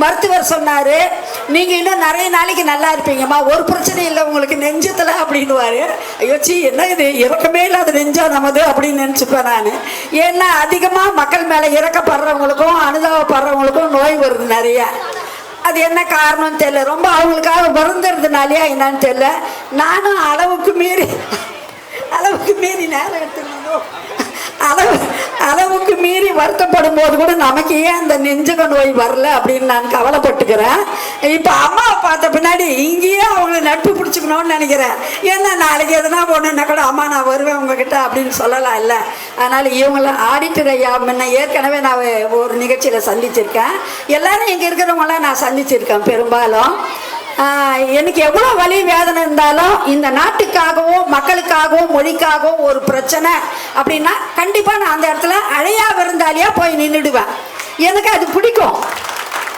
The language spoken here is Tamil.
மருத்துவர் சொன்னார், நீங்கள் இன்னும் நிறைய நாளைக்கு நல்லா இருப்பீங்கம்மா, ஒரு பிரச்சனை இல்லை உங்களுக்கு நெஞ்சத்தில் அப்படின்னுவார். ஐயோச்சி என்ன இது இறக்கமே இல்லாத நெஞ்சா நமது அப்படின்னு நினச்சிப்பேன் நான். ஏன்னா அதிகமாக மக்கள் மேலே இறக்கப்படுறவங்களுக்கும் அனுதாபப்படுறவங்களுக்கும் நோய் வருது நிறைய. அது என்ன காரணம்னு தெரியல, ரொம்ப அவங்களுக்காக வருந்துறதுனாலையா என்னன்னு தெரியல. நானும் அளவுக்கு மீறி நேரம் எடுத்துக்கணும், அளவுக்கு மீறி வருத்தப்படும் போது கூட நமக்கு ஏன் அந்த நெஞ்சக நோய் வரல அப்படின்னு நான் கவலைப்பட்டுக்கிறேன். இப்போ அம்மாவை பார்த்த பின்னாடி இங்கேயே அவங்கள நட்பு பிடிச்சிக்கணும்னு நினைக்கிறேன். ஏன்னா நாளைக்கு எதுனா ஒன்றுன்னா கூட அம்மா நான் வருவேன் உங்ககிட்ட அப்படின்னு சொல்லலாம் இல்லை. அதனால் இவங்கள ஆடிட்டர் ஐயா முன்ன ஏற்கனவே நான் ஒரு நிகழ்ச்சியில் சந்திச்சிருக்கேன். எல்லாரும் இங்கே இருக்கிறவங்களாம் நான் சந்திச்சிருக்கேன். பெரும்பாலும் எனக்கு எவ்வளோ வலி வேதனை இருந்தாலும் இந்த நாட்டுக்காகவும் மக்களுக்காகவும் மொழிக்காகவும் ஒரு பிரச்சனை அப்படின்னா கண்டிப்பாக நான் அந்த இடத்துல அழையா விருந்தாளியாக போய் நின்றுடுவேன். எனக்கு அது பிடிக்கும்.